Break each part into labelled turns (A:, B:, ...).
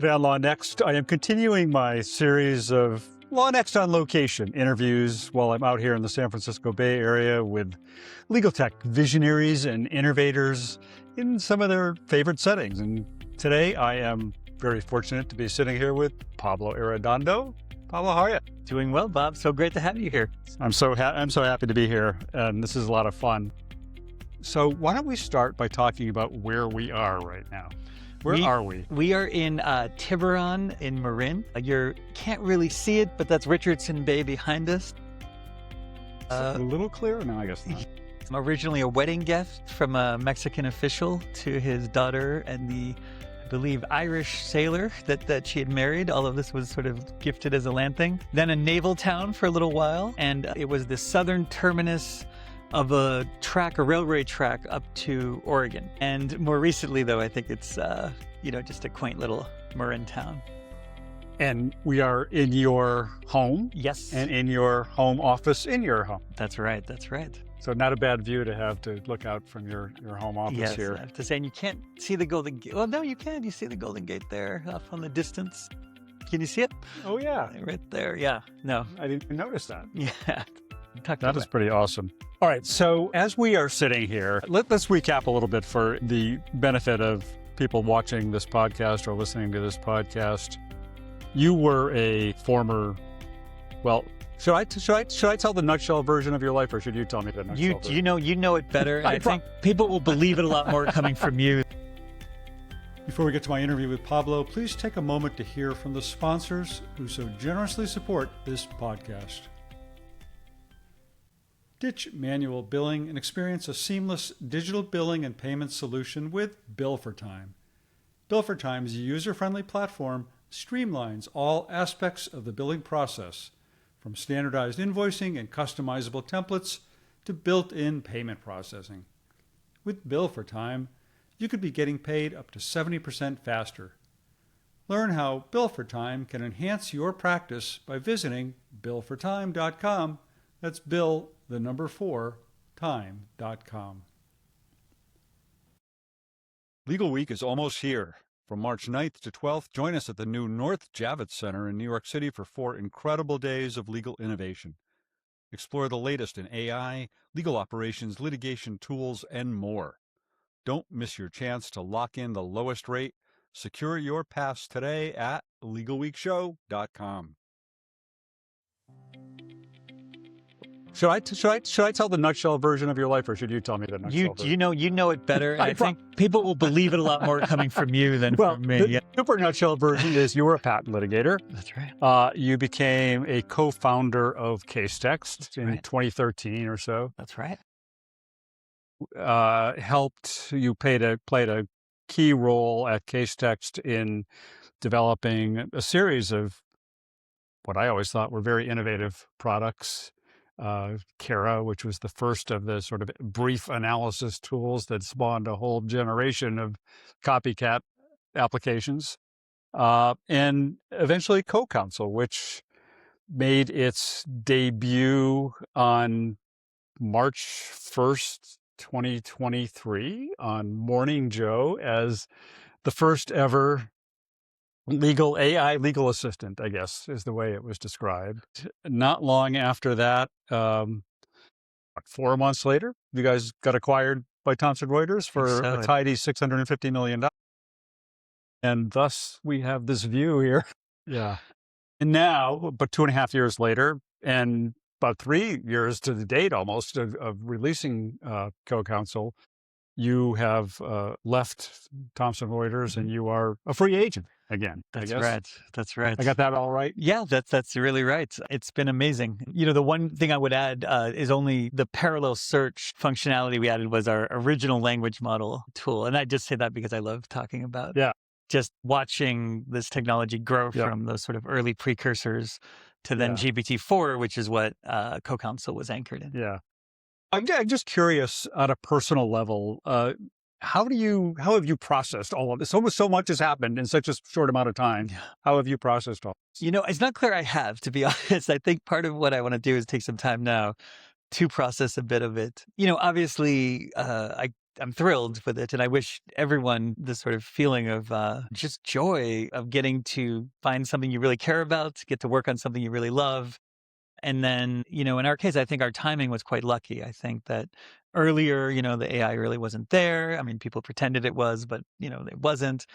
A: Today on LawNext, I am continuing my series of LawNext on location interviews while I'm out here in the San Francisco Bay Area with legal tech visionaries and innovators in some of their favorite settings. And today I am very fortunate to be sitting here with Pablo Arredondo. Pablo, how are you?
B: Doing well, Bob. So great to have you here.
A: I'm so happy to be here, and this is a lot of fun. So why don't we start by talking about where we are right now? Where are we?
B: We are in Tiburon in Marin. You can't really see it, but that's Richardson Bay behind us.
A: A little clearer? No, I guess not.
B: I'm originally a wedding gift from a Mexican official to his daughter and the, I believe, Irish sailor that she had married. All of this was sort of gifted as a land thing. Then a naval town for a little while, and it was the southern terminus of a railway track up to Oregon. And more recently, though, I think it's, just a quaint little Marin town.
A: And we are in your home?
B: Yes.
A: And in your home office in your home?
B: That's right, that's right.
A: So not a bad view to have to look out from your home office here.
B: Yes, I have to say, and you can't see the Golden Gate. Well, no, you can. You see the Golden Gate there off on the distance. Can you see it?
A: Oh, yeah.
B: Right there, yeah. No.
A: I didn't even notice that.
B: Yeah.
A: That is pretty awesome. All right, so as we are sitting here, let's recap a little bit for the benefit of people watching this podcast or listening to this podcast. You were a former, well, should I tell the nutshell version of your life, or should you tell me the nutshell version?
B: You know it better. I think people will believe it a lot more coming from you.
A: Before we get to my interview with Pablo, please take a moment to hear from the sponsors who so generously support this podcast. Ditch manual billing and experience a seamless digital billing and payment solution with Bill for Time. Bill for Time's user-friendly platform streamlines all aspects of the billing process, from standardized invoicing and customizable templates to built-in payment processing. With Bill for Time, you could be getting paid up to 70% faster. Learn how Bill for Time can enhance your practice by visiting billfortime.com. That's Bill, the number 4, time.com. Legal Week is almost here. From March 9th to 12th, join us at the new North Javits Center in New York City for 4 incredible days of legal innovation. Explore the latest in AI, legal operations, litigation tools, and more. Don't miss your chance to lock in the lowest rate. Secure your pass today at LegalWeekShow.com. Should I tell the nutshell version of your life, or should you tell me the nutshell version?
B: You know it better. I think people will believe it a lot more coming from you than from me.
A: The super nutshell version is you were a patent litigator.
B: That's right.
A: You became a co-founder of Casetext in 2013 or so.
B: That's right.
A: You played a key role at Casetext in developing a series of what I always thought were very innovative products. Kara, which was the first of the sort of brief analysis tools that spawned a whole generation of copycat applications. And eventually Co-Counsel, which made its debut on March 1st, 2023 on Morning Joe as the first ever AI legal assistant, I guess, is the way it was described. Not long after that, 4 months later, you guys got acquired by Thomson Reuters for a tidy $650 million. And thus we have this view here. Yeah. And now, but 2.5 years later, and about 3 years to the date almost of releasing Co-Counsel, you have left Thomson Reuters and you are a free agent again.
B: That's right. That's right.
A: I got that all right?
B: Yeah, that's really right. It's been amazing. The one thing I would add is only the parallel search functionality we added was our original language model tool. And I just say that because I love talking about just watching this technology grow from those sort of early precursors to then GPT-4, which is what Co-Counsel was anchored in.
A: Yeah. I'm just curious on a personal level, how have you processed all of this? So much has happened in such a short amount of time. How have you processed all this?
B: It's not clear I have, to be honest. I think part of what I want to do is take some time now to process a bit of it. Obviously, I I'm thrilled with it. And I wish everyone this sort of feeling of just joy of getting to find something you really care about, get to work on something you really love. And then, in our case, I think our timing was quite lucky. I think that earlier, the AI really wasn't there. I mean, people pretended it was, but, it wasn't.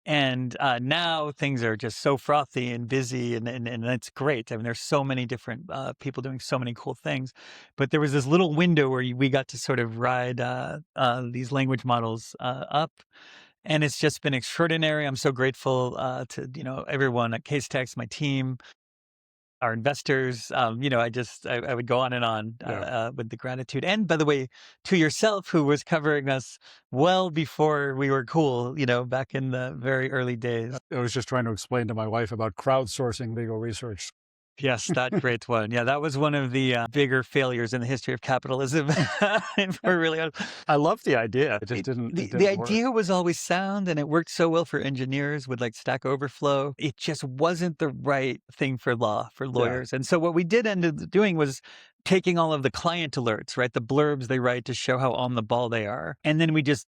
B: And now things are just so frothy and busy, and it's great. I mean, there's so many different people doing so many cool things. But there was this little window where we got to sort of ride these language models up. And it's just been extraordinary. I'm so grateful to, everyone at Casetext, my team, our investors. I would go on and on
A: Yeah.
B: with the gratitude. And by the way, to yourself, who was covering us well before we were cool, back in the very early days.
A: I was just trying to explain to my wife about crowdsourcing legal research.
B: Yes, that great one. Yeah, that was one of the bigger failures in the history of capitalism. If we're really honest.
A: I love the idea. It just
B: It,
A: didn't.
B: the,
A: It
B: the
A: didn't work.
B: idea was always sound and it worked so well for engineers with like Stack Overflow. It just wasn't the right thing for law, for
A: Yeah.
B: lawyers. And so what we did end up doing was taking all of the client alerts, right? The blurbs they write to show how on the ball they are. And then we just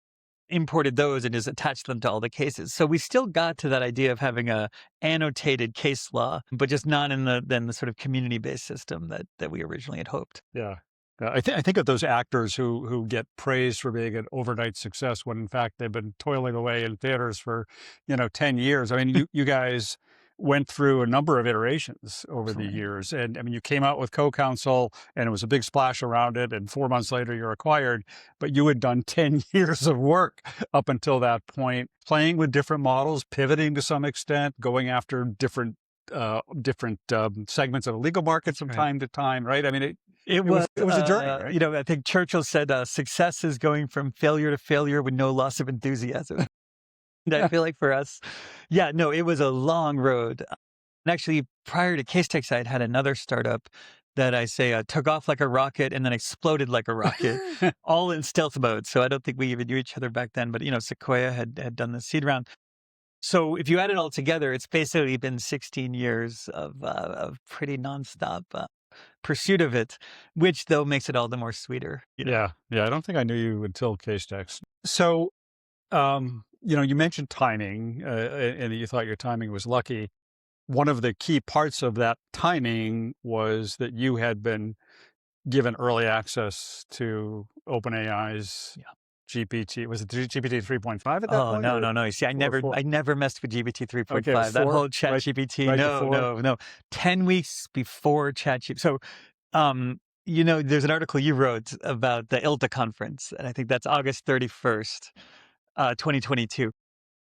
B: imported those and just attached them to all the cases. So we still got to that idea of having a annotated case law, but just not in the sort of community-based system that we originally had hoped.
A: Yeah. I think of those actors who get praised for being an overnight success when in fact they've been toiling away in theaters for 10 years. I mean, you guys went through a number of iterations over the
B: Absolutely.
A: years, and I mean, you came out with Co-Counsel, and it was a big splash around it, and 4 months later you're acquired. But you had done 10 years of work up until that point, playing with different models, pivoting to some extent, going after different segments of the legal market from
B: Right.
A: time to time, right? I mean,
B: It
A: it
B: was,
A: was a journey, right?
B: I think Churchill said, success is going from failure to failure with no loss of enthusiasm. And I
A: Yeah.
B: feel like for us, yeah, no, it was a long road. And actually, prior to Casetext, I had another startup that I say took off like a rocket and then exploded like a rocket, all in stealth mode. So I don't think we even knew each other back then. But Sequoia had done the seed round. So if you add it all together, it's basically been 16 years of pretty nonstop pursuit of it, which though makes it all the more sweeter.
A: Yeah. Yeah. I don't think I knew you until Casetext. So, you mentioned timing, and you thought your timing was lucky. One of the key parts of that timing was that you had been given early access to OpenAI's
B: Yeah.
A: GPT. Was it GPT 3.5 at that
B: Oh
A: point?
B: no,
A: Or
B: no, no. You see, I
A: four,
B: never
A: four?
B: I never messed with GPT
A: Okay, it was
B: 3.5. That
A: 4,
B: whole chat
A: right,
B: GPT.
A: right
B: No,
A: before.
B: no, no. 10 weeks before chat GPT. So there's an article you wrote about the ILTA conference, and I think that's August 31st, 2022.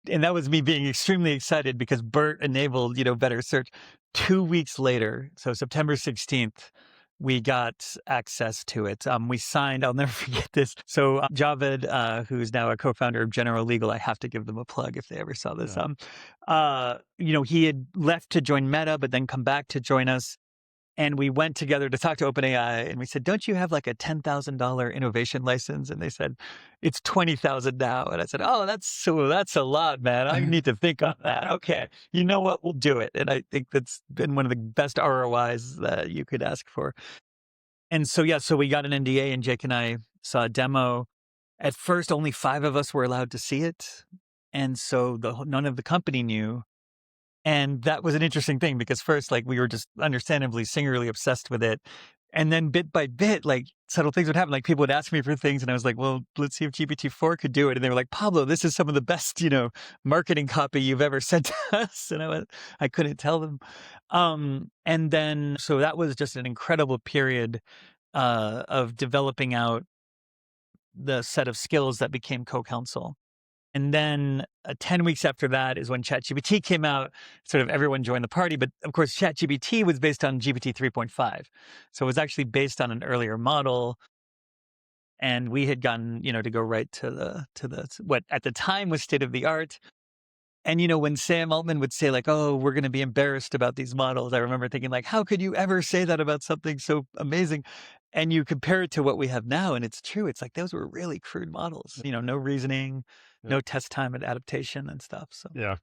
B: And that was me being extremely excited because BERT enabled, better search. 2 weeks later, so September 16th, we got access to it. We signed, I'll never forget this. So Javed, who's now a co-founder of General Legal, I have to give them a plug if they ever saw this.
A: Yeah.
B: He had left to join Meta, but then come back to join us. And we went together to talk to OpenAI, and we said, "Don't you have like a $10,000 innovation license?" And they said, "It's 20,000 now." And I said, "Oh, that's a lot, man. I need to think on that." Okay, you know what? We'll do it. And I think that's been one of the best ROIs that you could ask for. And so so we got an NDA, and Jake and I saw a demo. At first, only 5 of us were allowed to see it, and so none of the company knew. And that was an interesting thing because first, like, we were just understandably singularly obsessed with it. And then bit by bit, like, subtle things would happen. Like, people would ask me for things, and I was like, well, let's see if GPT-4 could do it. And they were like, Pablo, this is some of the best, marketing copy you've ever sent to us. And I couldn't tell them. And then, so that was just an incredible period of developing out the set of skills that became Co-Counsel. And then 10 weeks after that is when ChatGPT came out, sort of everyone joined the party. But of course, ChatGPT was based on GPT 3.5. So it was actually based on an earlier model. And we had gotten, to go right to the what at the time was state of the art. And, when Sam Altman would say like, oh, we're going to be embarrassed about these models, I remember thinking like, how could you ever say that about something so amazing? And you compare it to what we have now, and it's true. It's like those were really crude models, no reasoning,
A: Yeah.
B: no test time and adaptation and stuff. So
A: Yeah.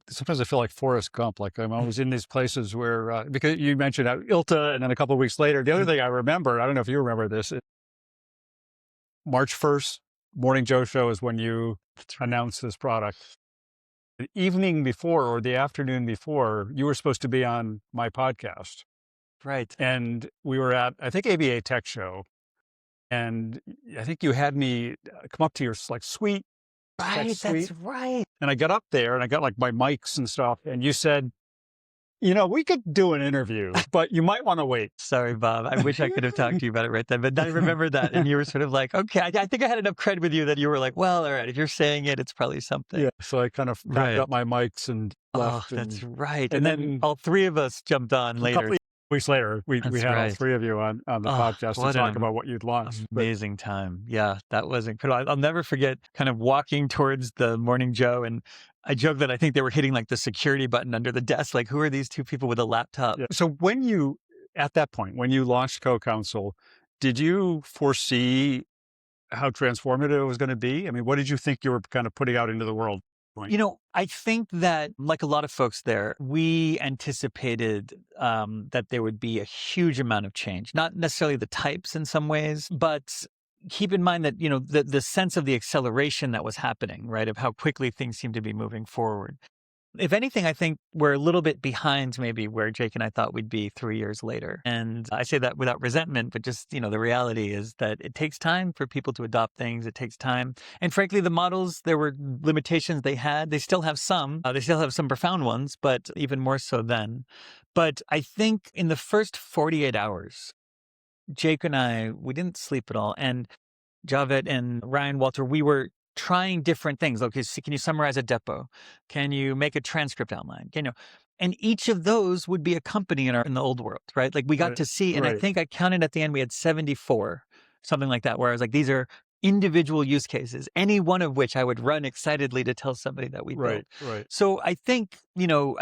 A: Sometimes I feel like Forrest Gump, like I'm always in these places where, because you mentioned ILTA, and then a couple of weeks later, the other thing I remember, I don't know if you remember this, March 1st, Morning Joe show is when you announced this product. The evening before or the afternoon before, you were supposed to be on my podcast.
B: Right.
A: And we were at, I think, ABA Tech Show. And I think you had me come up to your like suite, tech
B: Right. That's
A: suite.
B: right.
A: And I got up there and I got like my mics and stuff. And you said, you know, we could do an interview, but you might want to wait.
B: Sorry, Bob. I wish I could have talked to you about it right then, but I remember that. And you were sort of like, okay, I think I had enough credit with you that you were like, well, all right, if you're saying it, it's probably something.
A: Yeah. So I kind of packed
B: Right.
A: up my mics and
B: Oh,
A: left.
B: that's
A: and,
B: right.
A: and
B: And then all three of us jumped on
A: a
B: later.
A: couple of weeks later, we
B: That's
A: had all
B: right.
A: three of you on the
B: Oh,
A: podcast to
B: what
A: talk
B: an
A: about what you'd launched. But
B: amazing time. Yeah, that was incredible. I'll never forget kind of walking towards the Morning Joe, and I joke that I think they were hitting like the security button under the desk. Like, who are these two people with a laptop?
A: yeah. So when you, at that point, when you launched Co-Counsel, did you foresee how transformative it was going to be? I mean, what did you think you were kind of putting out into the world?
B: You know, I think that, like a lot of folks there, we anticipated that there would be a huge amount of change, not necessarily the types in some ways, but keep in mind that, you know, the sense of the acceleration that was happening, right, of how quickly things seem to be moving forward. If anything, I think we're a little bit behind maybe where Jake and I thought we'd be 3 years later. And I say that without resentment, but just, you know, the reality is that it takes time for people to adopt things. It takes time. And frankly, the models, there were limitations they had. They still have some. They still have some profound ones, but even more so then. But I think in the first 48 hours, Jake and I, we didn't sleep at all. And Javed and Ryan Walter, we were trying different things. Okay, so can you summarize a depo? Can you make a transcript outline? Can you? And each of those would be a company in the old world, right? Like we got to see, and I think I counted at the end we had 74, something like that, where I was like, these are individual use cases, any one of which I would run excitedly to tell somebody that we built.
A: Right.
B: So I think, you know,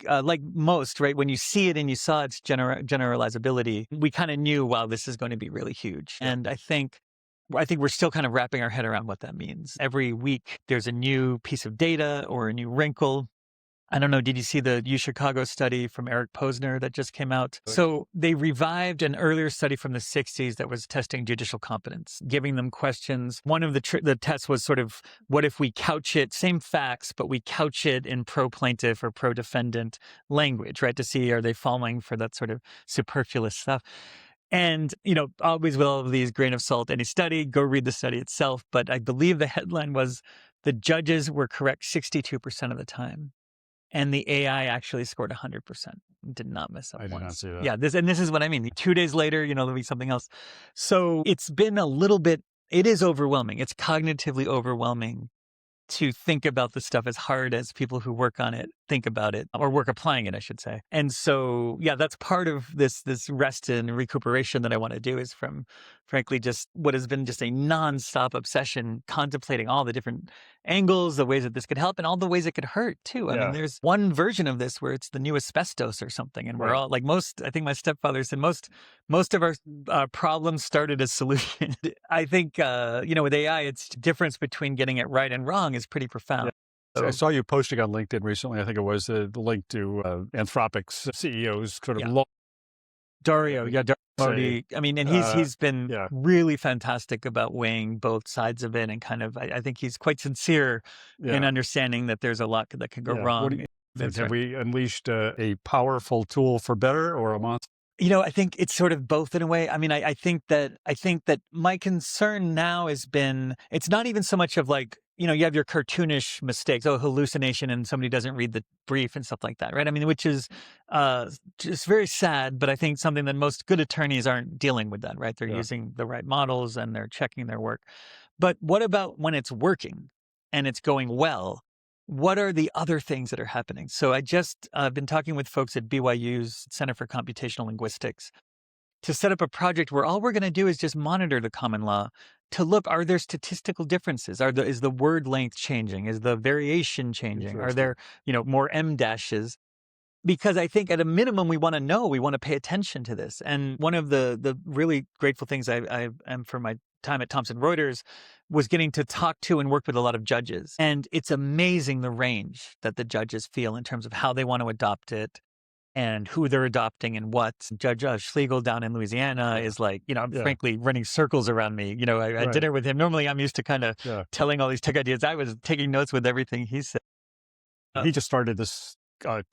B: like most, right, when you see it and you saw its generalizability, we kind of knew, wow, this is going to be really huge. Yeah. And I think we're still kind of wrapping our head around what that means. Every week, there's a new piece of data or a new wrinkle. I don't know, did you see the UChicago study from Eric Posner that just came out? So they revived an earlier study from the 60s that was testing judicial competence, giving them questions. One of the tests was sort of, what if we couch it, same facts, but we couch it in pro-plaintiff or pro-defendant language, right? To see, are they falling for that sort of superfluous stuff? And, you know, always with all of these grain of salt, any study, go read the study itself. But I believe the headline was the judges were correct 62% of the time. And the AI actually scored 100%. Did not mess up
A: I did
B: once.
A: not see that.
B: Yeah, this is what I mean. 2 days later, you know, there'll be something else. So it's been a little bit, it is overwhelming. It's cognitively overwhelming to think about the stuff as hard as people who work on it think about it, or work applying it, I should say. And so, yeah, that's part of this rest and recuperation that I want to do, is from, frankly, just what has been just a nonstop obsession, contemplating all the different angles, the ways that this could help, and all the ways it could hurt too. I mean, there's one version of this where it's the new asbestos or something, and we're all like, I think my stepfather said most of our problems started as solutions. I think, you know, with AI, it's difference between getting it right and wrong is pretty profound.
A: Yeah. So I saw you posting on LinkedIn recently. I think it was the link to Anthropic's CEO's sort of
B: Dario. Yeah, Dario. I mean, and he's been really fantastic about weighing both sides of it, and kind of, I think he's quite sincere in understanding that there's a lot that can go wrong.
A: Have we unleashed a powerful tool for better or a monster?
B: You know, I think it's sort of both in a way. I mean, I think that my concern now has been, it's not even so much of like, you know, you have your cartoonish mistakes, hallucination, and somebody doesn't read the brief and stuff like that, right? I mean, which is just very sad, but I think something that most good attorneys aren't dealing with that, right? They're using the right models and they're checking their work. But what about when it's working and it's going well? What are the other things that are happening? So I just been talking with folks at BYU's Center for Computational Linguistics to set up a project where all we're going to do is just monitor the common law to look, are there statistical differences? Is the word length changing? Is the variation changing? Are there, you know, more M dashes? Because I think at a minimum, we want to know, we want to pay attention to this. And one of the really grateful things I am for my time at Thomson Reuters was getting to talk to and work with a lot of judges. And it's amazing the range that the judges feel in terms of how they want to adopt it, and who they're adopting and what. Judge Schlegel down in Louisiana is like, frankly running circles around me. I had
A: Right.
B: dinner with him. Normally I'm used to kind of telling all these tech ideas. I was taking notes with everything he said.
A: He just started this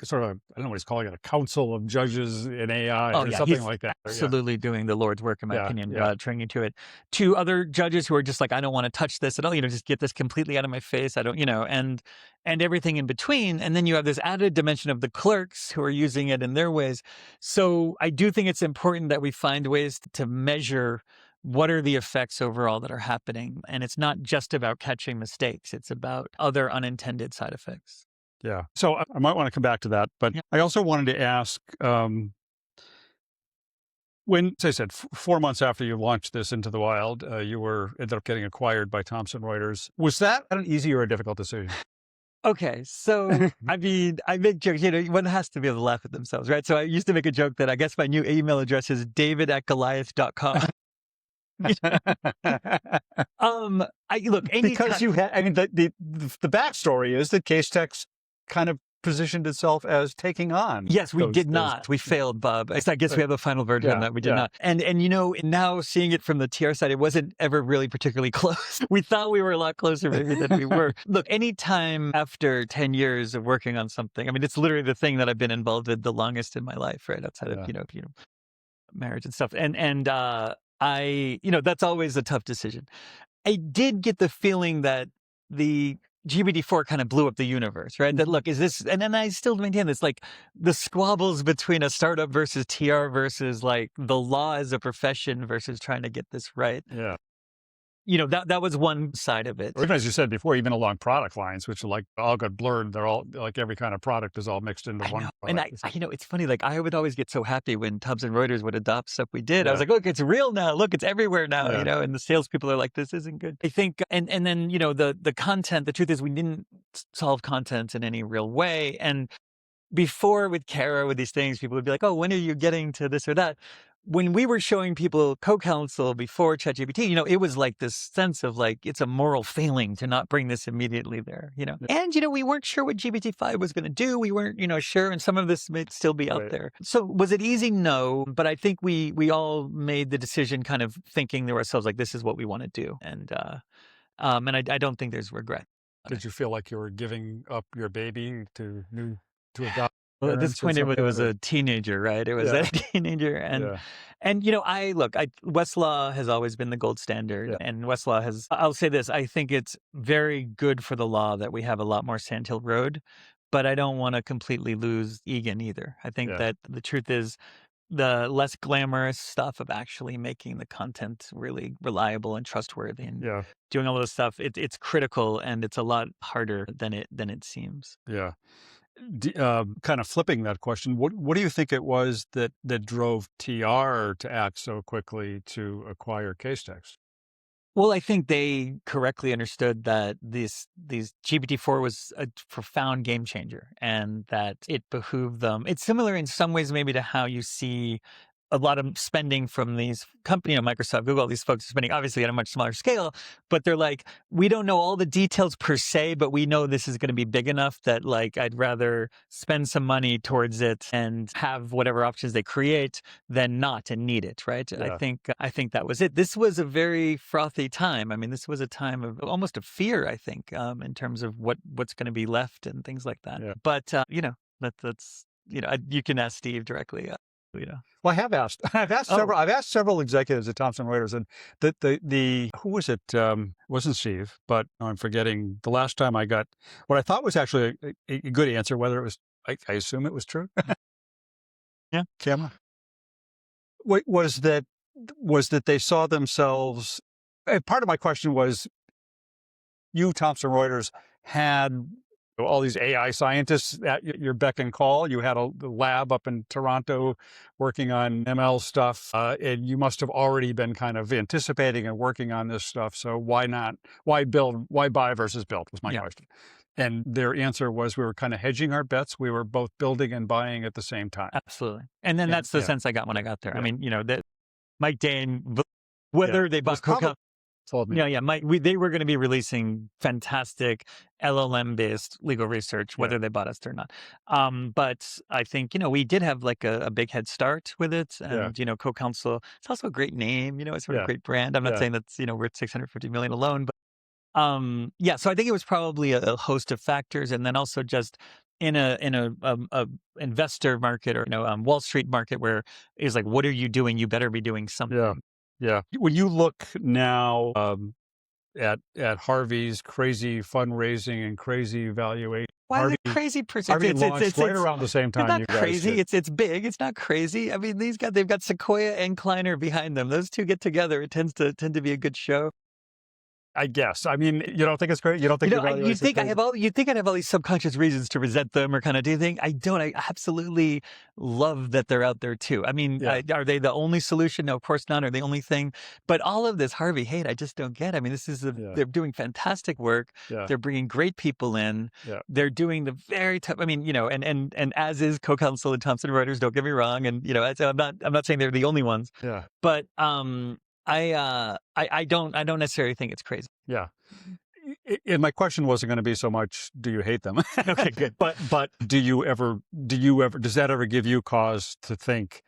A: sort of, I don't know what he's calling it, a council of judges in AI
B: Oh,
A: or
B: yeah,
A: something
B: he's
A: like that.
B: absolutely doing the Lord's work, in my
A: Yeah,
B: opinion,
A: yeah.
B: training to it. Two other judges who are just like, I don't want to touch this at all, just get this completely out of my face. I don't, and everything in between. And then you have this added dimension of the clerks who are using it in their ways. So I do think it's important that we find ways to measure what are the effects overall that are happening. And it's not just about catching mistakes. It's about other unintended side effects.
A: Yeah. So I might want to come back to that, but I also wanted to ask, when, as I said, 4 months after you launched this into the wild, you ended up getting acquired by Thomson Reuters. Was that an easy or a difficult decision?
B: Okay, so I mean, I make jokes, one has to be able to laugh at themselves, right? So I used to make a joke that I guess my new email address is david@goliath.com.
A: Because you had, I mean, the backstory is that Casetext kind of positioned itself as taking on.
B: Yes, we did not. We failed, Bob. I guess we have a final version of that. We did not. And now seeing it from the TR side, it wasn't ever really particularly close. We thought we were a lot closer maybe than we were. Look, anytime after 10 years of working on something, I mean, it's literally the thing that I've been involved with the longest in my life, right? Outside of, marriage and stuff. And I, that's always a tough decision. I did get the feeling that the GPT-4 kind of blew up the universe, right? That, look, is this, and then I still maintain this, like the squabbles between a startup versus TR versus like the law as a profession versus trying to get this right.
A: Yeah.
B: That was one side of it.
A: Or even as you said before, even along product lines, which are like all got blurred. They're all like every kind of product is all mixed into one product.
B: And it's funny, like I would always get so happy when Thomson Reuters would adopt stuff we did. I was like, look, it's real now. Look, it's everywhere now, and the salespeople are like, this isn't good. I think, and then, the content, the truth is we didn't solve content in any real way. And before with Kara, with these things, people would be like, oh, when are you getting to this or that? When we were showing people Co-Counsel before ChatGPT, it was like this sense of like, it's a moral failing to not bring this immediately there, And, we weren't sure what GPT-5 was going to do. We weren't, sure. And some of this may still be out there. So was it easy? No. But I think we all made the decision kind of thinking to ourselves, like, this is what we want to do. And I don't think there's regret.
A: Did you feel like you were giving up your baby to adopt?
B: Well, at this point, it was a teenager, right? It was a teenager. And Westlaw has always been the gold standard. And Westlaw I'll say this, I think it's very good for the law that we have a lot more Sandhill Road, but I don't want to completely lose Egan either. I think that the truth is the less glamorous stuff of actually making the content really reliable and trustworthy and doing all this stuff, it's critical and it's a lot harder than it seems.
A: Yeah. Kind of flipping that question, what do you think it was that drove TR to act so quickly to acquire Casetext?
B: Well, I think they correctly understood that these GPT-4 was a profound game changer and that it behooved them. It's similar in some ways maybe to how you see a lot of spending from these companies, Microsoft, Google, all these folks are spending obviously at a much smaller scale, but they're like, we don't know all the details per se, but we know this is going to be big enough that like, I'd rather spend some money towards it and have whatever options they create than not and need it. Right. Yeah. I think that was it. This was a very frothy time. I mean, this was a time of almost a fear, I think, in terms of what's going to be left and things like that. Yeah. But, that's, you can ask Steve directly.
A: Well, I have asked. I've asked several executives at Thomson Reuters, and the who was it? Wasn't Steve, but I'm forgetting. The last time I got what I thought was actually a good answer, whether it was, I assume it was true.
B: Yeah,
A: Camera. Was that they saw themselves. Part of my question was, you, Thomson Reuters, had all these AI scientists at your beck and call. You had a lab up in Toronto working on ML stuff, and you must have already been kind of anticipating and working on this stuff. So why not? Why buy versus build was my question. And their answer was, we were kind of hedging our bets. We were both building and buying at the same time.
B: Absolutely. And then that's the sense I got when I got there. I mean, that Mike Dane, whether they bought Co-Counsel.
A: told me.
B: Yeah. They were going to be releasing fantastic LLM-based legal research, whether they bought us or not. But I think, we did have like a big head start with it. And, Co-Counsel, it's also a great name, it's sort of a great brand. I'm not saying that's, worth 650 million alone, but so I think it was probably a host of factors. And then also just in a investor market or, Wall Street market where it's like, what are you doing? You better be doing something.
A: Yeah. When you look now at Harvey's crazy fundraising and crazy valuation,
B: Why is it crazy?
A: Harvey launched right around the same time.
B: It's not
A: you guys
B: crazy.
A: did.
B: It's big. It's not crazy. I mean, they've got Sequoia and Kleiner behind them. Those two get together. It tend to be a good show.
A: I guess. I mean, you don't think it's great? You don't think
B: you think I'd have all these subconscious reasons to resent them or kind of do you think? I don't. I absolutely love that they're out there too. I mean, are they the only solution? No, of course not. Are they the only thing? But all of this Harvey hate, I just don't get. I mean, this is they're doing fantastic work. They're bringing great people in. They're doing the very tough. I mean, and as is Co-Counsel and Thomson Reuters. Don't get me wrong. And I'm not saying they're the only ones.
A: Yeah.
B: But I don't necessarily think it's crazy.
A: Yeah. And my question wasn't going to be so much, do you hate them?
B: Okay, good.
A: But does that ever give you cause to think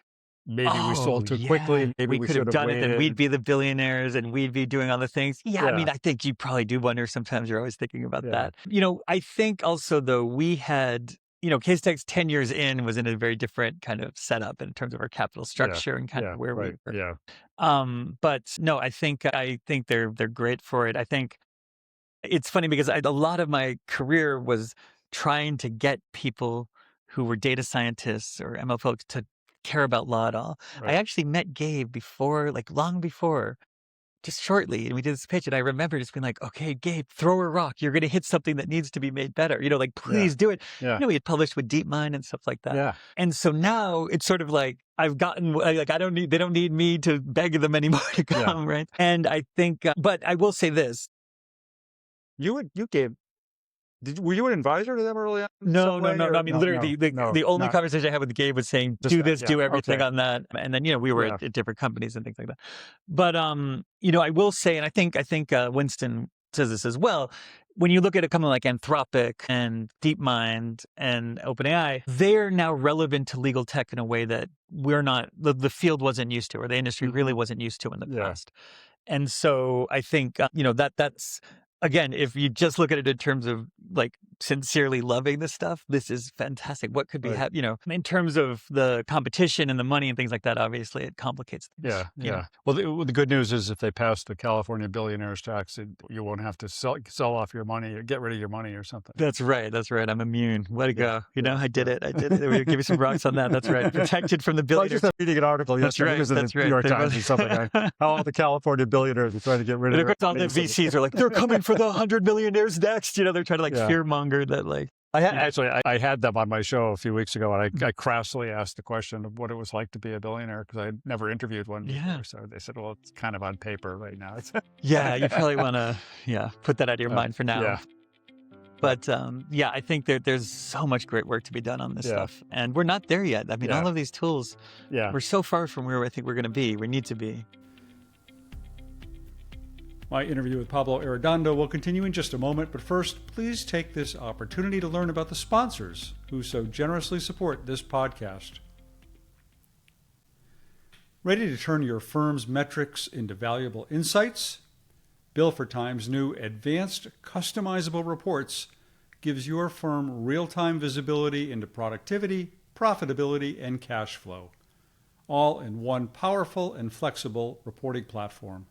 A: maybe we sold too quickly? Maybe
B: we could have done it and we'd be the billionaires and we'd be doing all the things. Yeah. I mean, I think you probably do wonder sometimes. You're always thinking about that. I think also though we had, Casetext 10 years in was in a very different kind of setup in terms of our capital structure and kind of where we were.
A: Yeah.
B: But no, I think they're great for it. I think it's funny because a lot of my career was trying to get people who were data scientists or ML folks to care about law at all.
A: Right.
B: I actually met Gabe before, like long before, just shortly, and we did this pitch, and I remember just being like, okay, Gabe, throw a rock. You're going to hit something that needs to be made better. Please do it.
A: Yeah.
B: We had published with DeepMind and stuff like that.
A: Yeah.
B: And so now it's sort of like I've gotten, like, they don't need me to beg them anymore to come, right? And I think, but I will say this.
A: You gave, were you an advisor to them early on?
B: No. I mean, literally, the only conversation I had with Gabe was saying, do this, do everything on that. And then, we were at different companies and things like that. But, I will say, and I think Winston says this as well, when you look at a company like Anthropic and DeepMind and OpenAI, they're now relevant to legal tech in a way that we're not, the field wasn't used to, or the industry really wasn't used to in the past. And so I think, that's, again, if you just look at it in terms of like sincerely loving this stuff, this is fantastic. What could be, in terms of the competition and the money and things like that, obviously it complicates things.
A: Yeah. Well, the good news is if they pass the California billionaires tax, you won't have to sell off your money or get rid of your money or something.
B: That's right. I'm immune. Way to go. I did it. We'll give you some rocks on that. That's right. Protected from the billionaires.
A: I was just reading an article yesterday.
B: That's right.
A: New York Times or something. How all the California billionaires are trying to get rid of it.
B: Of course, all the VCs are like, they're coming for the 100 millionaires next. They're trying to fear monger that
A: I had them on my show a few weeks ago, and I crassly asked the question of what it was like to be a billionaire because I had never interviewed one before. So they said, well, it's kind of on paper right now.
B: You probably want to, put that out of your mind for now. But I think there's so much great work to be done on this stuff. And we're not there yet. I mean, all of these tools, we're so far from where I think we're going to be. We need to be.
A: My interview with Pablo Arredondo will continue in just a moment, but first, please take this opportunity to learn about the sponsors who so generously support this podcast. Ready to turn your firm's metrics into valuable insights? Bill for Time's new advanced customizable reports gives your firm real-time visibility into productivity, profitability, and cash flow, all in one powerful and flexible reporting platform.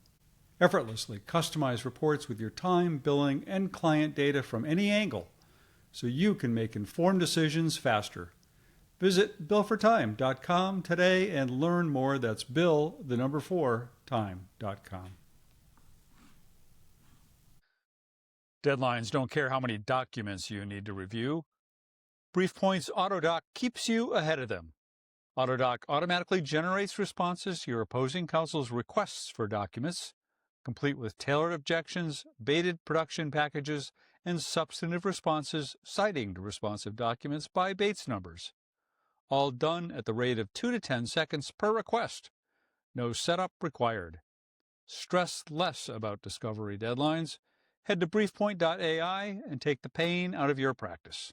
A: Effortlessly customize reports with your time, billing, and client data from any angle so you can make informed decisions faster. Visit billfortime.com today and learn more. That's time.com. Deadlines don't care how many documents you need to review. BriefPoint's AutoDoc keeps you ahead of them. AutoDoc automatically generates responses to your opposing counsel's requests for documents, complete with tailored objections, baited production packages, and substantive responses citing the responsive documents by Bates numbers. All done at the rate of 2 to 10 seconds per request. No setup required. stress less about discovery deadlines. Head to briefpoint.ai and take the pain out of your practice.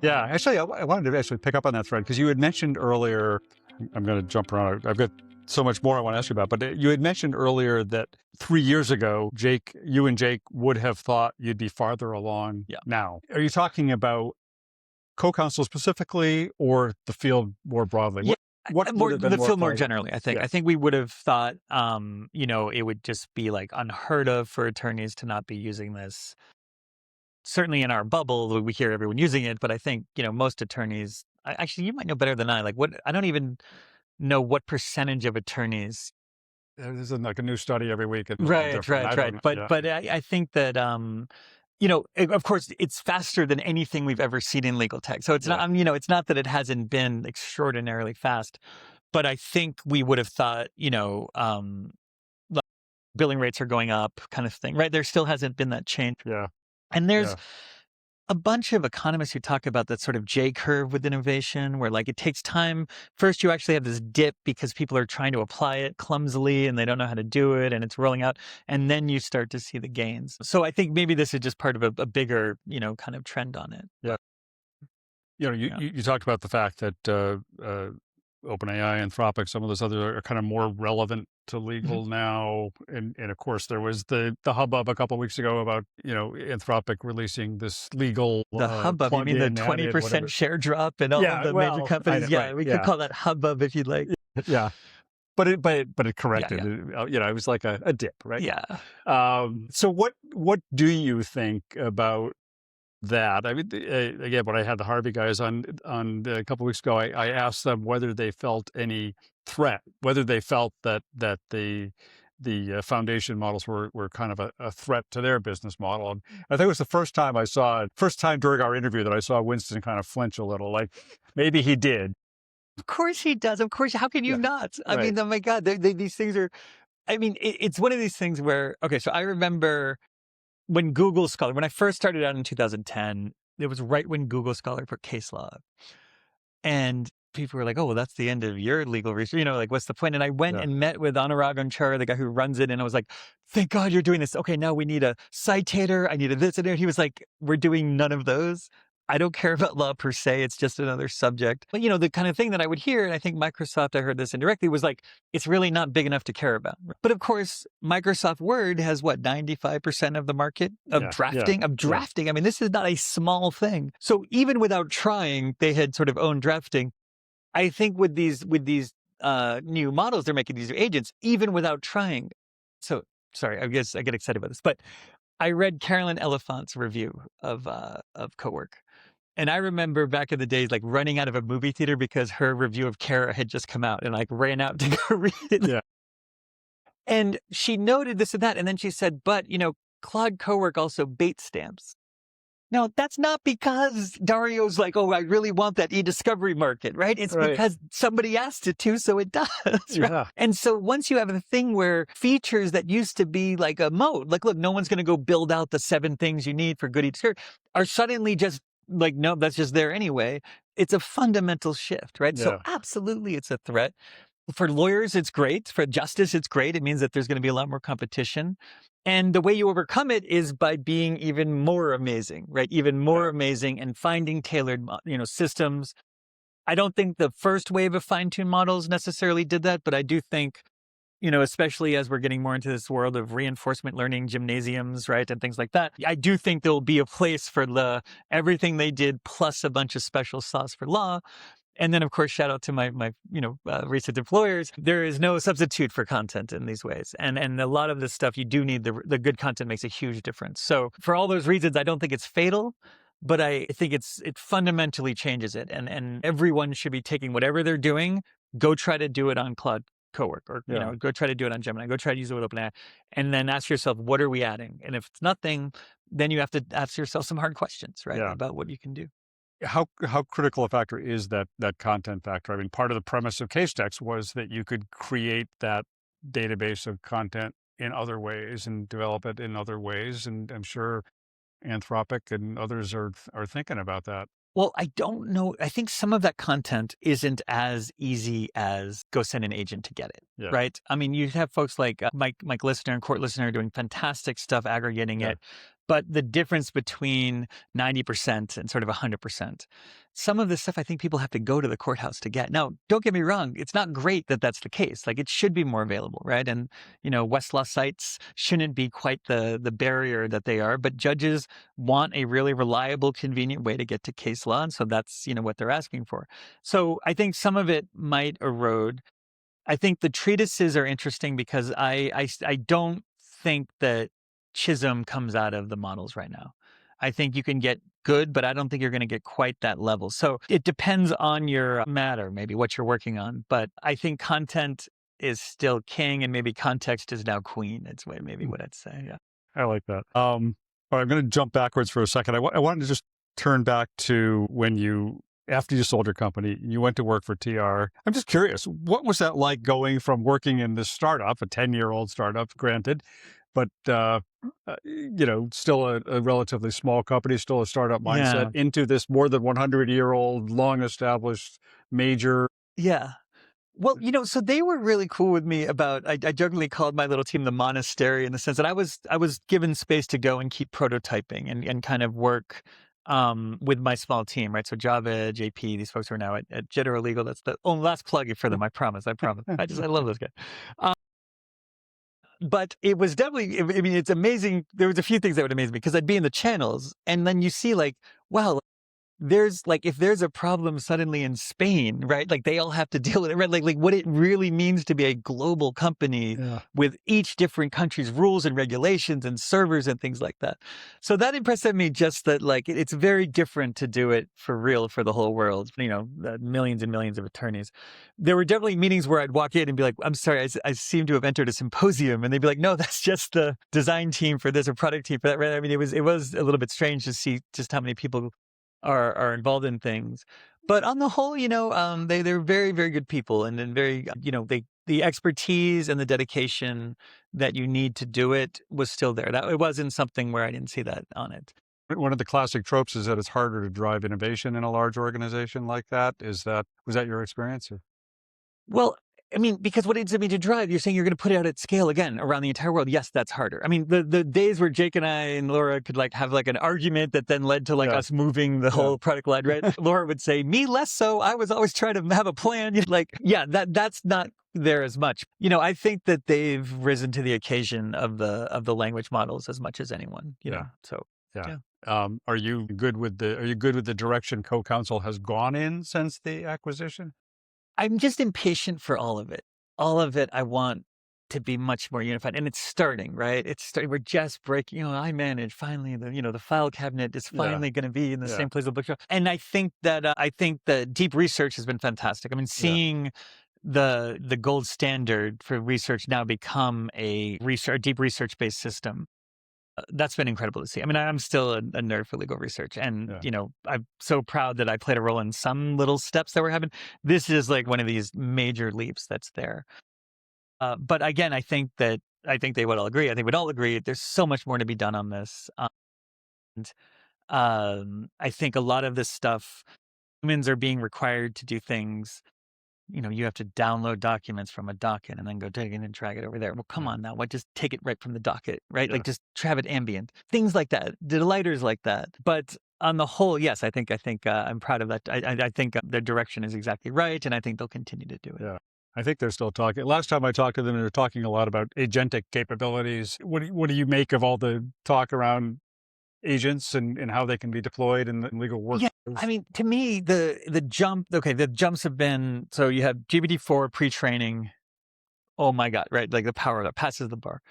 A: Yeah, actually, I wanted to actually pick up on that thread because you had mentioned earlier, I'm going to jump around. I've got so much more I want to ask you about, but you had mentioned earlier that 3 years ago, you and Jake would have thought you'd be farther along now. Are you talking about Co-Counsel specifically or the field more broadly?
B: Yeah.
A: What would have been
B: the
A: more
B: field more
A: farther?
B: generally, I think.
A: Yeah.
B: I think we would have thought, it would just be like unheard of for attorneys to not be using this. Certainly in our bubble, we hear everyone using it, but I think, most attorneys, actually, you might know better than I. Like, I don't even know what percentage of attorneys.
A: There's like a new study every week. It's a little
B: Right,
A: different. I
B: right,
A: don't
B: right.
A: know.
B: But
A: Yeah.
B: but I think that of course, it's faster than anything we've ever seen in legal tech. So it's
A: Yeah.
B: not, it's not that it hasn't been extraordinarily fast, but I think we would have thought, like billing rates are going up, kind of thing, right? There still hasn't been that change,
A: Yeah.
B: and there's
A: Yeah.
B: a bunch of economists who talk about that sort of J curve with innovation, where like it takes time. First, you actually have this dip because people are trying to apply it clumsily and they don't know how to do it, and it's rolling out, and then you start to see the gains. So I think maybe this is just part of a bigger, kind of trend on it.
A: Yeah. You talked about the fact that OpenAI, Anthropic, some of those other are kind of more relevant to legal now, and of course there was the hubbub a couple of weeks ago about Anthropic releasing this legal
B: The hubbub, you mean the
A: plug-in, add-in,
B: 20%
A: whatever.
B: share drop in all of
A: Yeah,
B: the major
A: well, I
B: companies?
A: know,
B: Yeah,
A: right?
B: we could
A: Yeah,
B: call that hubbub if you'd like.
A: yeah, but it
B: Yeah,
A: corrected.
B: yeah,
A: It was like a dip, right?
B: yeah.
A: So what do you think about that? I mean, again, when I had the Harvey guys on a couple of weeks ago, I asked them whether they felt any threat, whether they felt that the foundation models were kind of a threat to their business model. And I think it was the first time during our interview that I saw Winston kind of flinch a little, like maybe he did.
B: Of course he does. Of course. How can you
A: Yeah,
B: not? I
A: right.
B: mean, oh my God, these things are. I mean, it's one of these things where, okay, so I remember when Google Scholar, when I first started out in 2010, it was right when Google Scholar put case law up. And people were like, oh, well, that's the end of your legal research. Like, what's the point? And I went
A: Yeah,
B: and met with Anurag Anchar, the guy who runs it. And I was like, thank God you're doing this. Okay, now we need a citator. I need a this and that. He was like, we're doing none of those. I don't care about law per se. It's just another subject. But, the kind of thing that I would hear, and I think Microsoft, I heard this indirectly, was like, it's really not big enough to care about. But of course, Microsoft Word has 95% of the market of
A: yeah,
B: drafting,
A: yeah,
B: I mean, this is not a small thing. So even without trying, they had sort of owned drafting. I think with these new models, they're making these agents, even without trying. So sorry, I guess I get excited about this, but I read Carolyn Elephant's review of Cowork. And I remember back in the days, like running out of a movie theater because her review of Kara had just come out, and like ran out to go read it.
A: yeah,
B: And she noted this and that, and then she said, "But Claude Cowork also bait stamps." No, that's not because Dario's like, "Oh, I really want that e-discovery market," right? It's
A: right.
B: because somebody asked it to, so it does. Right?
A: Yeah,
B: And so once you have a thing where features that used to be like a mode, like, look, no one's going to go build out the 7 things you need for good e-discovery, are suddenly just like, no, that's just there anyway. It's a fundamental shift, right? So
A: yeah,
B: absolutely, it's a threat. For lawyers, it's great. For justice, it's great. It means that there's going to be a lot more competition. And the way you overcome it is by being even more amazing, right? Even more
A: yeah,
B: amazing and finding tailored, systems. I don't think the first wave of fine-tuned models necessarily did that, but I do think, especially as we're getting more into this world of reinforcement learning gymnasiums, right, and things like that, I do think there'll be a place for everything they did plus a bunch of special sauce for law. And then, of course, shout out to my recent employers. There is no substitute for content in these ways, and a lot of this stuff you do need. The good content makes a huge difference. So for all those reasons, I don't think it's fatal, but I think it fundamentally changes it, and everyone should be taking whatever they're doing, go try to do it on Claude Cowork, or
A: yeah.
B: go try to do it on Gemini, go try to use it with OpenAI, and then ask yourself, what are we adding? And if it's nothing, then you have to ask yourself some hard questions, right,
A: Yeah.
B: about what you can do.
A: How critical a factor is that content factor? I mean, part of the premise of Casetext was that you could create that database of content in other ways and develop it in other ways, and I'm sure Anthropic and others are thinking about that.
B: Well, I don't know. I think some of that content isn't as easy as go send an agent to get it,
A: Yeah,
B: right? I mean, you have folks like Mike Listener and Court Listener doing fantastic stuff aggregating
A: yeah.
B: it, but the difference between 90% and sort of 100%, some of this stuff I think people have to go to the courthouse to get. Now, don't get me wrong; it's not great that that's the case. Like it should be more available, right? And Westlaw sites shouldn't be quite the barrier that they are, but judges want a really reliable, convenient way to get to case law. And so that's, what they're asking for. So I think some of it might erode. I think the treatises are interesting because I don't think that Chisholm comes out of the models right now. I think you can get good, but I don't think you're going to get quite that level. So it depends on your matter, maybe what you're working on. But I think content is still king and maybe context is now queen. It's maybe
A: Mm,
B: what I'd say. Yeah.
A: I like that. All right, I'm going to jump backwards for a second. I wanted to just turn back to when after you sold your company, you went to work for TR. I'm just curious, what was that like going from working in this startup, a 10-year-old startup, granted, but still a relatively small company, still a startup mindset,
B: Yeah.
A: into this more than 100-year-old, long-established major.
B: Yeah. Well, so they were really cool with me about. I jokingly called my little team the monastery in the sense that I was given space to go and keep prototyping and kind of work with my small team, right? So Java, JP, these folks who are now at Jitter Legal. That's the only last plug for them. I promise. I promise. I love those guys. Um, but it was definitely. I mean, it's amazing. There was a few things that would amaze me because I'd be in the channels, and then you see like, wow, there's like, if there's a problem suddenly in Spain, right? Like they all have to deal with it, right? Like what it really means to be a global company
A: Yeah.
B: with each different country's rules and regulations and servers and things like that. So that impressed me just that like it's very different to do it for real for the whole world, millions and millions of attorneys. There were definitely meetings where I'd walk in and be like, I'm sorry, I seem to have entered a symposium. And they'd be like, no, that's just the design team for this or product team for that, right? I mean, it was a little bit strange to see just how many people are involved in things. But on the whole, they're very, very good people and then very, the expertise and the dedication that you need to do it was still there. That it wasn't something where I didn't see that on it.
A: One of the classic tropes is that it's harder to drive innovation in a large organization like that. Was that your experience? Or?
B: Well, I mean, because what it's mean to drive, you're saying you're going to put it out at scale again around the entire world. Yes, that's harder. I mean, the days where Jake and I and Laura could like have like an argument that then led to like
A: Yeah,
B: us moving the
A: yeah,
B: whole product line, right? Laura would say, "Me less so. I was always trying to have a plan." Like, yeah, that's not there as much. I think that they've risen to the occasion of the language models as much as anyone.
A: yeah,
B: So
A: yeah.
B: yeah.
A: Are you good with the direction Co-Counsel has gone in since the acquisition?
B: I'm just impatient for all of it. All of it, I want to be much more unified, and it's starting, right? It's starting. We're just breaking. I manage finally the file cabinet is
A: Yeah,
B: finally going to be in the
A: yeah,
B: same place as the bookshelf, and I think the deep research has been fantastic. I mean,
A: yeah.
B: seeing the gold standard for research now become a deep research based system. That's been incredible to see. I mean, I'm still a nerd for legal research, and
A: Yeah.
B: I'm so proud that I played a role in some little steps that were happening. This is like one of these major leaps that's there. But again, I think they would all agree. I think we'd all agree. There's so much more to be done on this, and I think a lot of this stuff, humans are being required to do things. You have to download documents from a docket and then go take it and drag it over there. Well, come
A: Yeah.
B: on now. What? Just take it right from the docket, right?
A: Yeah.
B: Like just have it ambient. Things like that. Delighters like that. But on the whole, yes, I think I'm proud of that. I think their direction is exactly right, and I think they'll continue to do it.
A: Yeah. I think they're still talking. Last time I talked to them, they were talking a lot about agentic capabilities. What do you make of all the talk around agents and how they can be deployed in the legal
B: Yeah,
A: workflows?
B: I mean, to me, the jump. Okay, the jumps have been so you have GPT-4 pre-training. Oh my God, right? Like the power of that passes the bar.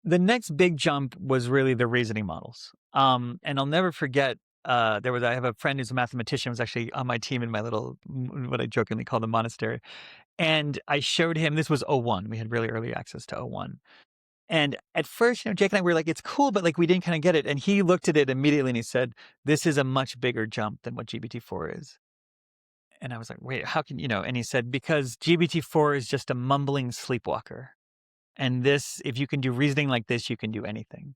B: The next big jump was really the reasoning models. And I'll never forget. I have a friend who's a mathematician, was actually on my team in my little, what I jokingly call the monastery. And I showed him, this was '01. We had really early access to '01. And at first, Jake and I were like, it's cool, but like we didn't kind of get it. And he looked at it immediately and he said, this is a much bigger jump than what GPT-4 is. And I was like, wait, how can, and he said, because GPT-4 is just a mumbling sleepwalker. And this, if you can do reasoning like this, you can do anything.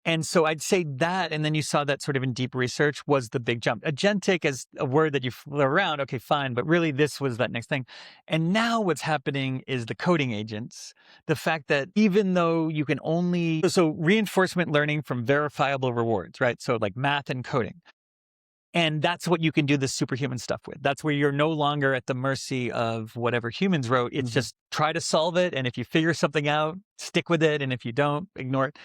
B: And so I'd say that, and then you saw that sort of in deep research was the big jump. Agentic is a word that you flow around, okay, fine, but really this was that next thing. And now what's happening is the coding agents, the fact that even though you can only, so reinforcement learning from verifiable rewards, right? So like math and coding. And that's what you can do this superhuman stuff with. That's where you're no longer at the mercy of whatever humans wrote. It's just try to solve it. And if you figure something out, stick with it. And if you don't, ignore it.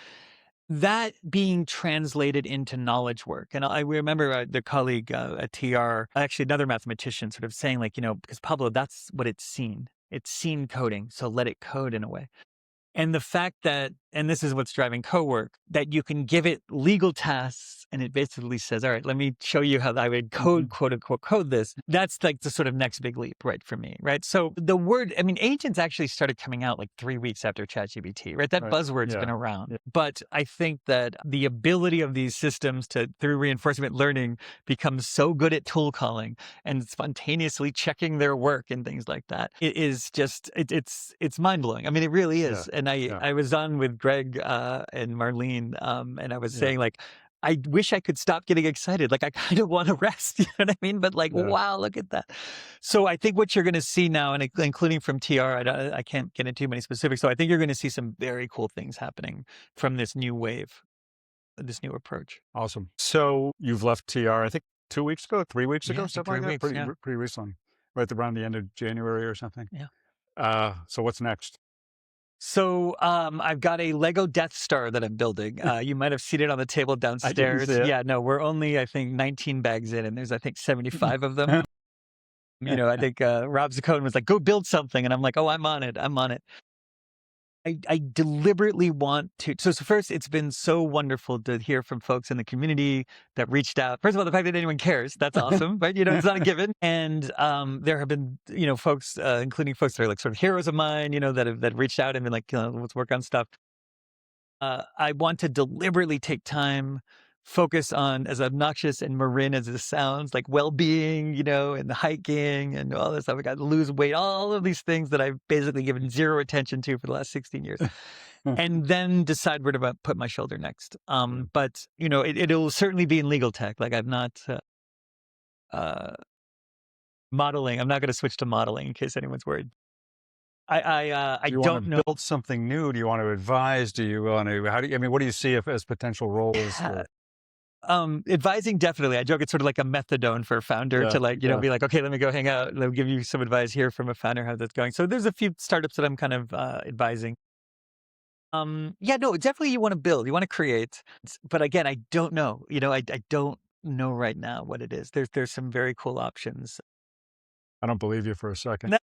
B: That being translated into knowledge work. And I remember the colleague at TR, actually another mathematician, sort of saying like, because Pablo, that's what it's seen. It's seen coding. So let it code in a way. And the fact that, and this is what's driving co-work, that you can give it legal tasks and it basically says, all right, let me show you how I would code, quote unquote, code this. That's like the sort of next big leap, right, for me, right? So the word, agents actually started coming out like 3 weeks after ChatGPT, right? That buzzword's been around. But I think that the ability of these systems to, through reinforcement learning, become so good at tool calling and spontaneously checking their work and things like that, it is just, it's mind blowing. It really is. And I was on with Greg and Marlene, and I was saying like, I wish I could stop getting excited. Like I kind of want to rest, you know what I mean? But like, wow, look at that. So I think what you're going to see now, and including from TR, I can't get into too many specifics. So I think you're going to see some very cool things happening from this new wave, this new approach.
A: Awesome. So you've left TR, I think 2 weeks ago, 3 weeks ago,
B: Yeah,
A: something like that? Pretty recently, right around the end of January or something.
B: Yeah.
A: So what's next?
B: So I've got a Lego Death Star that I'm building. You might have seen it on the table downstairs. Yeah, no, we're only, I think, 19 bags in, and there's, I think, 75 of them. I think Rob Zaccone was like, go build something. And I'm like, oh, I'm on it. I deliberately want to. So first, it's been so wonderful to hear from folks in the community that reached out. First of all, the fact that anyone cares, that's awesome, right? It's not a given. And there have been, folks, including folks that are like sort of heroes of mine, that reached out and been like, let's work on stuff. I want to deliberately take time, focus on, as obnoxious and Marin as this sounds, like well-being, and the hiking and all this stuff. I got to lose weight, all of these things that I've basically given zero attention to for the last 16 years. And then decide where to put my shoulder next. But, it'll certainly be in legal tech. Like I'm not modeling. I'm not going to switch to modeling in case anyone's worried. I don't know.
A: Build something new? Do you want to advise? Do you want to, what do you see as potential roles?
B: Advising, definitely. I joke it's sort of like a methadone for a founder to be like, okay, let me go hang out. Let me give you some advice here from a founder, how that's going. So there's a few startups that I'm kind of advising. Definitely you want to build, you want to create. But again, I don't know. I don't know right now what it is. There's some very cool options.
A: I don't believe you for a second.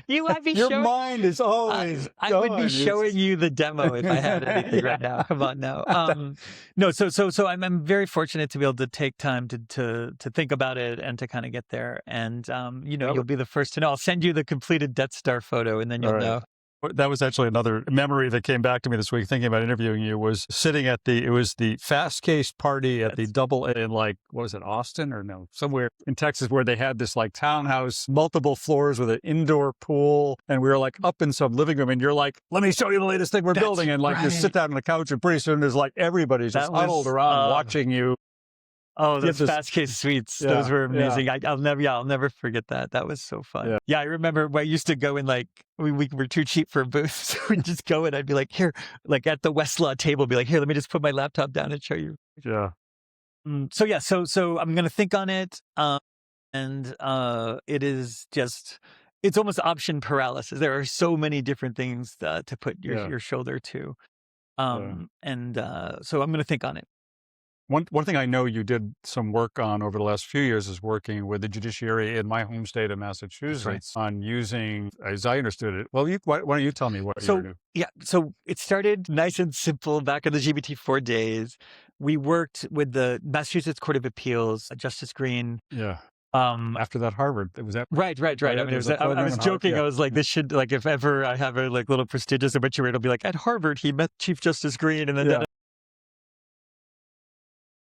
B: Your
A: mind is always
B: I would be showing you the demo if I had anything right now. Come on now. No, so I'm very fortunate to be able to take time to think about it and to kind of get there. And you'll be the first to know. I'll send you the completed Death Star photo, and then you'll know.
A: That was actually another memory that came back to me this week, thinking about interviewing you, was sitting at it was the fast case party at the Double A in what was it, Austin or no, somewhere in Texas, where they had this townhouse, multiple floors with an indoor pool. And we were up in some living room and you're like, let me show you the latest thing we're building. And you sit down on the couch and pretty soon there's everybody's just huddled around watching you.
B: Oh, those fast case suites. Those were amazing. I'll never forget that. That was so fun. Yeah, I remember I used to go in we were too cheap for a booth. So we'd just go and I'd be like, here, at the Westlaw table, be like, here, let me just put my laptop down and show you.
A: Yeah.
B: So I'm going to think on it. And it is just, it's almost option paralysis. There are so many different things to put your shoulder to. So I'm going to think on it.
A: One thing I know you did some work on over the last few years is working with the judiciary in my home state of Massachusetts on using, as I understood it. Well, why don't you tell me what you do?
B: Yeah, so it started nice and simple back in the GPT-4 days. We worked with the Massachusetts Court of Appeals, Justice Green.
A: Yeah. After that Harvard, it was that
B: right. I was joking. I was like, this should if ever I have a little prestigious obituary, it'll be at Harvard he met Chief Justice Green, and then.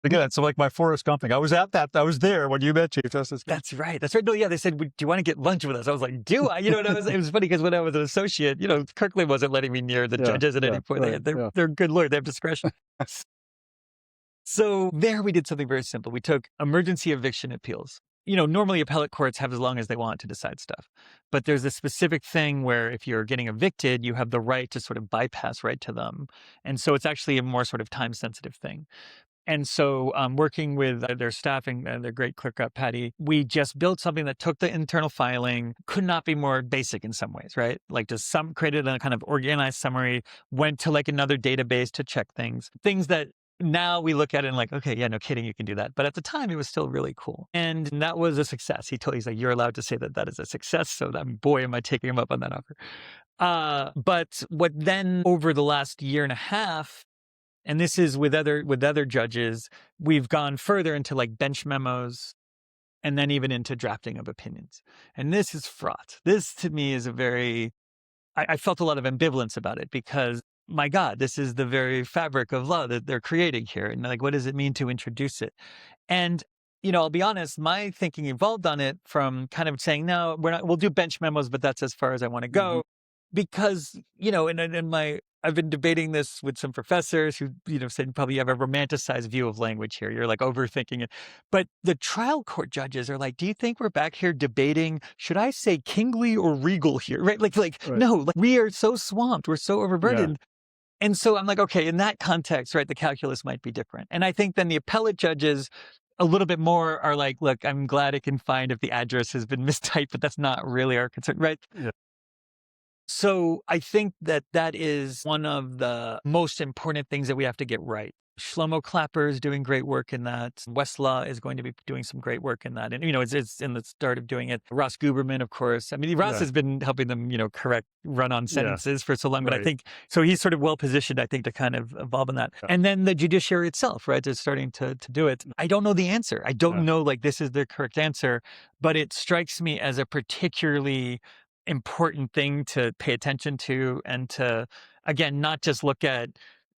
A: Again, it's like my Forrest Gump thing. I was there when you met Chief Justice.
B: That's right. That's right. No, yeah, they said, do you want to get lunch with us? I was like, do I? You know, and it was funny because when I was an associate, Kirkland wasn't letting me near the judges at any point.
A: Right,
B: They're good lawyers. They have discretion. So there we did something very simple. We took emergency eviction appeals. Normally appellate courts have as long as they want to decide stuff. But there's a specific thing where if you're getting evicted, you have the right to sort of bypass right to them. And so it's actually a more sort of time sensitive thing. And so working with their staffing, their great clerk, Patty, we just built something that took the internal filing, could not be more basic in some ways, right? Like just created a kind of organized summary, went to like another database to check things that now we look at it and like, okay, yeah, no kidding, you can do that. But at the time, it was still really cool. And that was a success. He's like, you're allowed to say that is a success. So boy, am I taking him up on that offer. But what then over the last year and a half, and this is with other judges, we've gone further into like bench memos and then even into drafting of opinions. And this is fraught. This to me is I felt a lot of ambivalence about it because my God, this is the very fabric of law that they're creating here. And like, what does it mean to introduce it? And I'll be honest, my thinking evolved on it from kind of saying, no, we'll do bench memos, but that's as far as I want to go. Mm-hmm. Because, I've been debating this with some professors who, said probably you have a romanticized view of language here. You're like overthinking it. But the trial court judges are like, do you think we're back here debating, should I say kingly or regal here? Right? Right. No, we are so swamped. We're so overburdened. Yeah. And so I'm like, okay, in that context, right, the calculus might be different. And I think then the appellate judges a little bit more are like, look, I'm glad it can find if the address has been mistyped, but that's not really our concern, right? Yeah. So I think that is one of the most important things that we have to get right. Shlomo Clapper is doing great work in that. Westlaw is going to be doing some great work in that. And, it's in the start of doing it. Ross Guberman, of course. I mean, Ross has been helping them, correct run-on sentences for so long. But I think, so he's sort of well-positioned, I think, to kind of evolve in that. Yeah. And then the judiciary itself, right, is starting to do it. I don't know the answer. I don't know, like, this is the correct answer. But it strikes me as a particularly important thing to pay attention to and to, again, not just look at,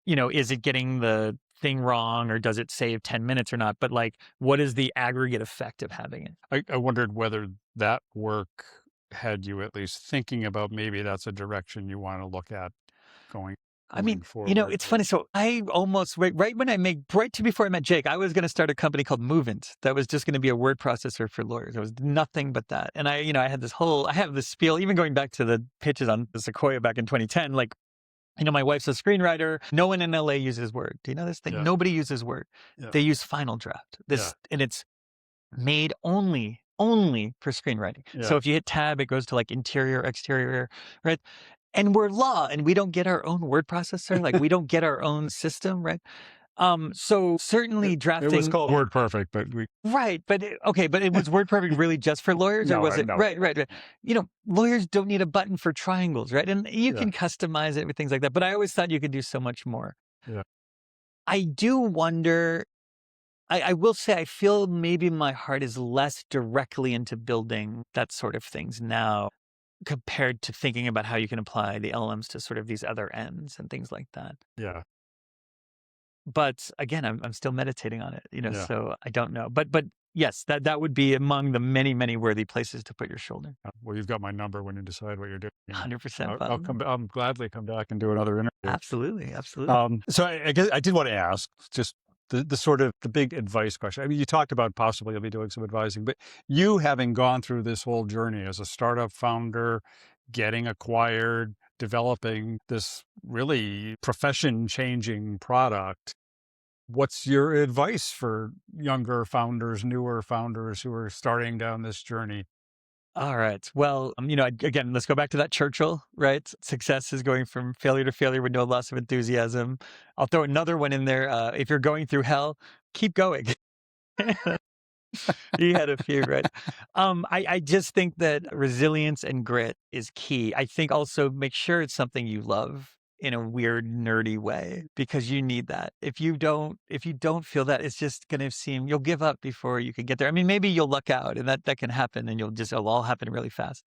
B: is it getting the thing wrong or does it save 10 minutes or not? But like, what is the aggregate effect of having it?
A: I wondered whether that work had you at least thinking about maybe that's a direction you want to look at going.
B: I mean, it's funny. So I almost, right before I met Jake, I was going to start a company called Movement that was just going to be a word processor for lawyers. It was nothing but that. And I had I have this spiel, even going back to the pitches on the Sequoia back in 2010, like, my wife's a screenwriter. No one in LA uses Word. Do you know this thing? Yeah. Nobody uses Word. Yeah. They use Final Draft. And it's made only for screenwriting. Yeah. So if you hit tab, it goes to like interior, exterior, right? And we're law, and we don't get our own word processor. Like we don't get our own system, right? So certainly drafting.
A: It was called WordPerfect, but
B: right. But it was WordPerfect really just for lawyers, or was it? No. Right. Lawyers don't need a button for triangles, right? And you can customize it with things like that. But I always thought you could do so much more. Yeah. I do wonder. I will say I feel maybe my heart is less directly into building that sort of things now, compared to thinking about how you can apply the LLMs to sort of these other ends and things like that.
A: Yeah.
B: But again, I'm still meditating on it, so I don't know. But yes, that would be among the many, many worthy places to put your shoulder.
A: Well, you've got my number when you decide what you're doing.
B: 100%.
A: I'll gladly come back and do another interview.
B: Absolutely.
A: So I guess I did want to ask just the sort of the big advice question. I mean, you talked about possibly you'll be doing some advising, but you having gone through this whole journey as a startup founder, getting acquired, developing this really profession-changing product, what's your advice for younger founders, newer founders who are starting down this journey?
B: All right. Well, again, let's go back to that Churchill, right? Success is going from failure to failure with no loss of enthusiasm. I'll throw another one in there. If you're going through hell, keep going. You had a few, right? I just think that resilience and grit is key. I think also make sure it's something you love in a weird, nerdy way, because you need that. If you don't feel that, it's just going to seem, you'll give up before you can get there. I mean, maybe you'll luck out and that can happen and it'll all happen really fast.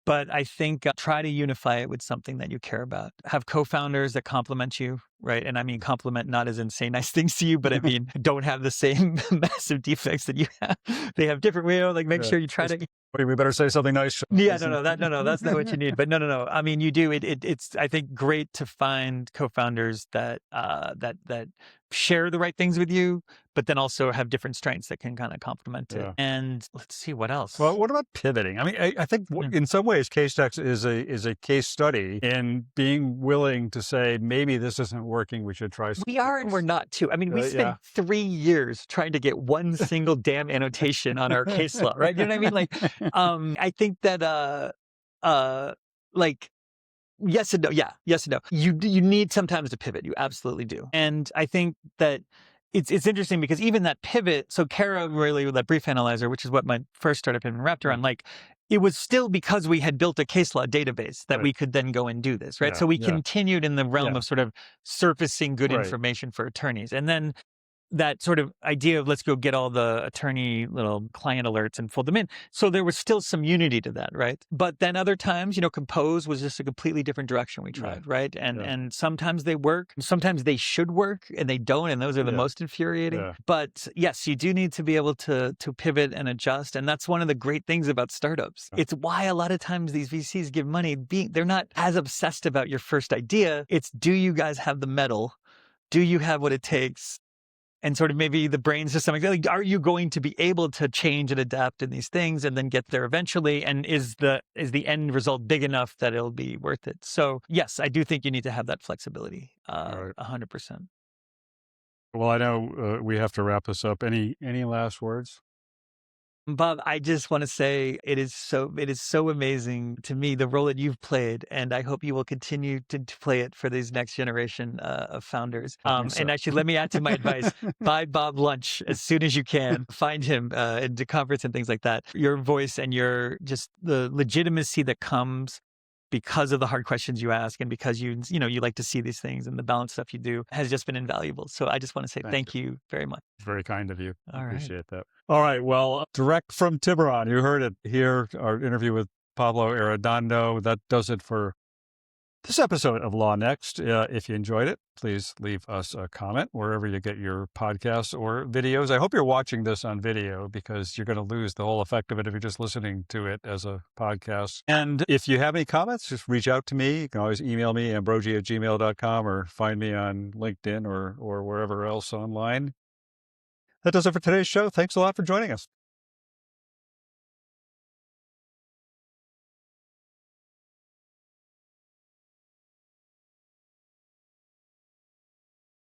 B: But I think try to unify it with something that you care about. Have co-founders that complement you, right? And I mean compliment not as in say nice things to you, but I mean don't have the same massive defects that you have. They have different, like make
A: Yeah.
B: sure you try to.
A: Wait, we better say something nice.
B: Yeah, no, that's not what you need. But no. I mean, you do. It's I think great to find co-founders that that share the right things with you, but then also have different strengths that can kind of complement it.
A: Yeah.
B: And let's see what else.
A: Well, what about pivoting? I mean, I think in some ways, Casetext is a case study in being willing to say maybe this isn't working. We should try.
B: We are and we're not too. I mean, we spent 3 years trying to get one single damn annotation on our case law, right? You know what I mean? Like, I think that like yes and no. Yeah, yes and no. You need sometimes to pivot. You absolutely do. And I think that it's interesting because even that pivot, so Kara really, that brief analyzer, which is what my first startup had been wrapped around, like it was still because we had built a case law database that we could then go and do this, right? So we continued in the realm of sort of surfacing good information for attorneys. And then that sort of idea of let's go get all the attorney little client alerts and fold them in. So there was still some unity to that, right? But then other times, Compose was just a completely different direction we tried, right? And sometimes they work, sometimes they should work and they don't, and those are the most infuriating. Yeah. But yes, you do need to be able to pivot and adjust, and that's one of the great things about startups. It's why a lot of times these VCs give money, they're not as obsessed about your first idea. It's do you guys have the metal? Do you have what it takes? And sort of maybe the brains to some extent, like, are you going to be able to change and adapt in these things and then get there eventually? And is the end result big enough that it'll be worth it? So yes, I do think you need to have that flexibility, 100%.
A: Well, I know we have to wrap this up. Any last words?
B: Bob, I just want to say it is so amazing to me, the role that you've played, and I hope you will continue to play it for these next generation of founders. And actually, let me add to my advice, buy Bob lunch as soon as you can. Find him at the conference and things like that. Your voice and your just the legitimacy that comes because of the hard questions you ask and because you like to see these things and the balanced stuff you do has just been invaluable. So I just want to say thank you very much.
A: Very kind of you.
B: All right.
A: Appreciate that. All right. Well, direct from Tiburon, you heard it here, our interview with Pablo Arredondo. That does it for this episode of LawNext. If you enjoyed it, please leave us a comment wherever you get your podcasts or videos. I hope you're watching this on video because you're going to lose the whole effect of it if you're just listening to it as a podcast. And if you have any comments, just reach out to me. You can always email me, ambrogi@gmail.com, or find me on LinkedIn or wherever else online. That does it for today's show. Thanks a lot for joining us.